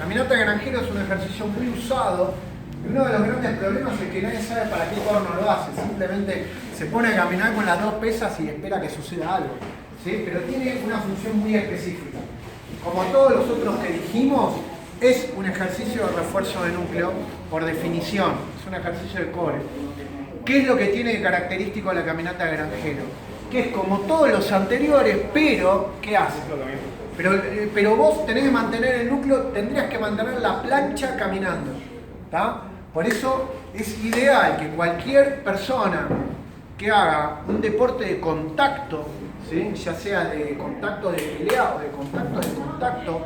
Caminata de granjero es un ejercicio muy usado y uno de los grandes problemas es que nadie sabe para qué corno lo hace. Simplemente se pone a caminar con las dos pesas y espera que suceda algo, ¿sí? Pero tiene una función muy específica. Como todos los otros que dijimos, es un ejercicio de refuerzo de núcleo por definición, es un ejercicio de core. ¿Qué es lo que tiene de característico la caminata de granjero? Que es como todos los anteriores, pero ¿qué hace? Pero vos tenés que mantener el núcleo, tendrías que mantener la plancha caminando, ¿tá? Por eso es ideal que cualquier persona que haga un deporte de contacto, ¿sí? Ya sea de contacto de pelea o de contacto,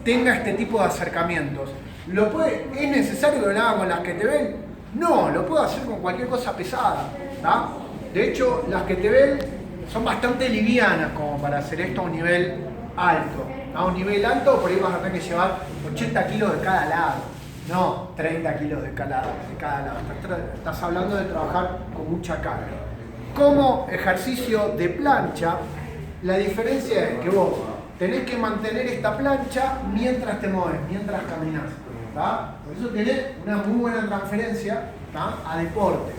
tenga este tipo de acercamientos. ¿Es necesario que lo haga con las que te ven? No, lo puedo hacer con cualquier cosa pesada, ¿tá? De hecho, las que te ven son bastante livianas como para hacer esto a un nivel alto. A un nivel alto, por ahí vas a tener que llevar 80 kilos de cada lado, no 30 kilos de cada lado. Estás hablando de trabajar con mucha carga. Como ejercicio de plancha, la diferencia es que vos tenés que mantener esta plancha mientras te mueves, mientras caminas, ¿tá? Por eso tenés una muy buena transferencia, ¿tá? A deportes,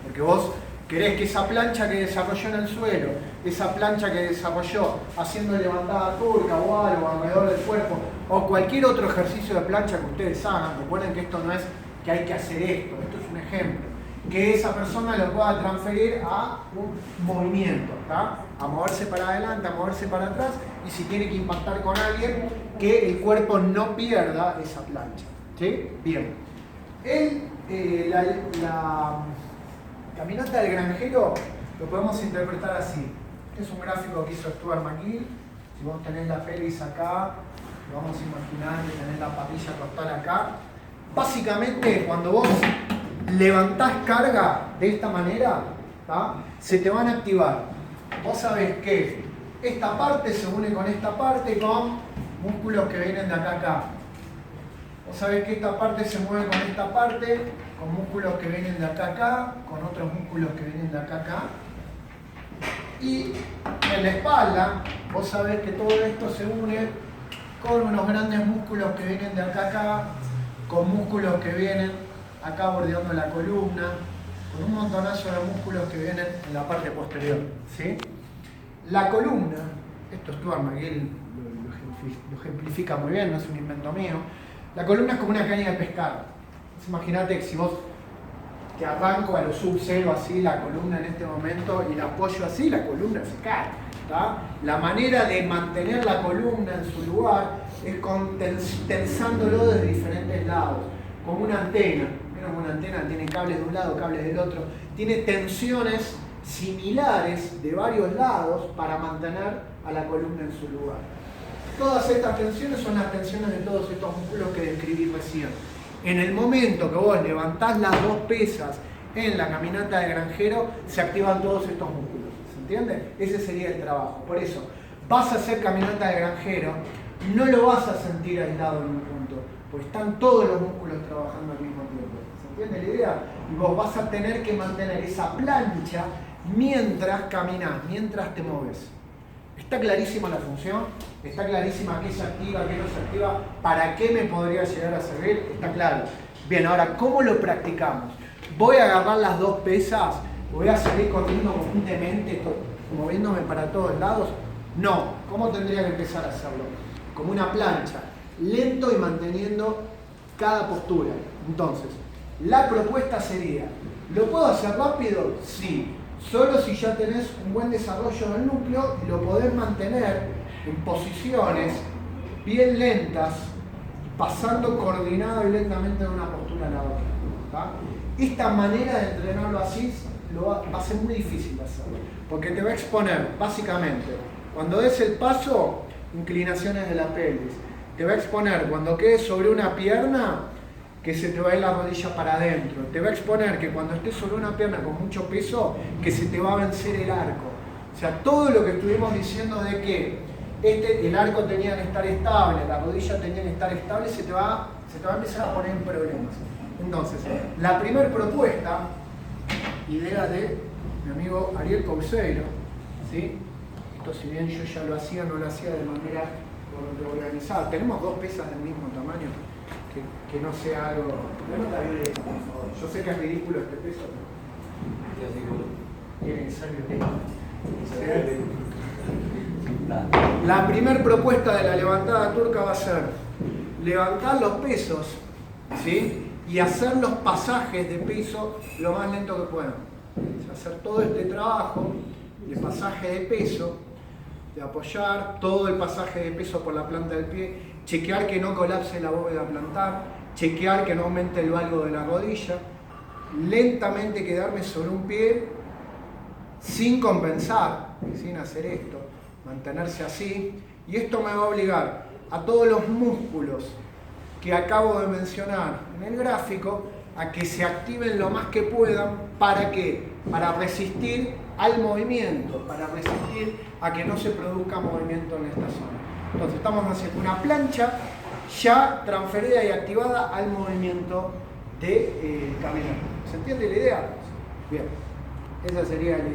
porque vos querés que esa plancha que desarrolló en el suelo, esa plancha que desarrolló haciendo levantada turca o algo alrededor del cuerpo, o cualquier otro ejercicio de plancha que ustedes hagan, recuerden que esto no es que hay que hacer esto es un ejemplo, que esa persona lo pueda transferir a un movimiento, ¿tá? A moverse para adelante, a moverse para atrás, y si tiene que impactar con alguien, que el cuerpo no pierda esa plancha, ¿sí? Bien. La caminata del granjero lo podemos interpretar así. Este es un gráfico que hizo Stuart McGill. Si vos tenés la pelvis acá, lo vamos a imaginar que tenés la patilla costal acá. Básicamente, cuando vos levantás carga de esta manera, ¿tá? Se te van a activar. Vos sabés que esta parte se une con esta parte con músculos que vienen de acá a acá. Vos sabés que esta parte se mueve con esta parte, con músculos que vienen de acá a acá, con otros músculos que vienen de acá a acá. Y en la espalda, vos sabés que todo esto se une con unos grandes músculos que vienen de acá a acá, con músculos que vienen acá bordeando la columna, con un montonazo de músculos que vienen en la parte posterior, ¿sí? La columna, esto Stuart McGill lo ejemplifica muy bien, no es un invento mío. La columna es como una caña de pescar. Imagínate que si vos te arranco a lo sub-cero así la columna en este momento y la apoyo así, la columna se cae, ¿tá? La manera de mantener la columna en su lugar es tensándolo desde diferentes lados, como una antena. Vieron una antena tiene cables de un lado, cables del otro, tiene tensiones similares de varios lados para mantener a la columna en su lugar. Todas estas tensiones son las tensiones de todos estos músculos que describí recién. En el momento que vos levantás las dos pesas en la caminata de granjero, se activan todos estos músculos. ¿Se entiende? Ese sería el trabajo. Por eso, vas a hacer caminata de granjero, no lo vas a sentir aislado en un punto, pues están todos los músculos trabajando al mismo tiempo. ¿Se entiende la idea? Y vos vas a tener que mantener esa plancha mientras caminás, mientras te mueves. ¿Está clarísima la función? ¿Está clarísima qué se activa, qué no se activa? ¿Para qué me podría llegar a servir? Está claro. Bien, ahora, ¿cómo lo practicamos? ¿Voy a agarrar las dos pesas? ¿Voy a salir corriendo como un demente, moviéndome para todos lados? No. ¿Cómo tendría que empezar a hacerlo? Como una plancha, lento y manteniendo cada postura. Entonces, la propuesta sería, ¿lo puedo hacer rápido? Sí. Solo si ya tenés un buen desarrollo del núcleo y lo podés mantener en posiciones bien lentas, pasando coordinado y lentamente de una postura a la otra, ¿tá? Esta manera de entrenarlo así va a ser muy difícil de hacerlo, porque te va a exponer, básicamente, cuando des el paso, inclinaciones de la pelvis. Te va a exponer cuando quedes sobre una pierna, que se te va a ir la rodilla para adentro. Te va a exponer que cuando estés sobre una pierna con mucho peso, que se te va a vencer el arco. O sea, todo lo que estuvimos diciendo de que el arco tenía que estar estable, la rodilla tenía que estar estable, se te va a empezar a poner en problemas. Entonces, la primera propuesta, idea de mi amigo Ariel Couseiro, ¿sí? Esto si bien yo ya lo hacía, no lo hacía de manera organizada. Tenemos dos pesas del mismo tamaño. tamaño, que no sea algo... Yo sé que es ridículo este peso, pero tiene que ser violento. La primera propuesta de la levantada turca va a ser levantar los pesos, ¿sí? Y hacer los pasajes de peso lo más lento que puedan. O sea, hacer todo este trabajo de pasaje de peso, de apoyar todo el pasaje de peso por la planta del pie, chequear que no colapse la bóveda plantar, chequear que no aumente el valgo de la rodilla, lentamente quedarme sobre un pie sin compensar, sin hacer esto, mantenerse así, y esto me va a obligar a todos los músculos que acabo de mencionar en el gráfico a que se activen lo más que puedan. ¿Para qué? Para resistir al movimiento, para resistir a que no se produzca movimiento en esta zona. Entonces estamos haciendo una plancha ya transferida y activada al movimiento de caminar. ¿Se entiende la idea? Bien, esa sería la idea.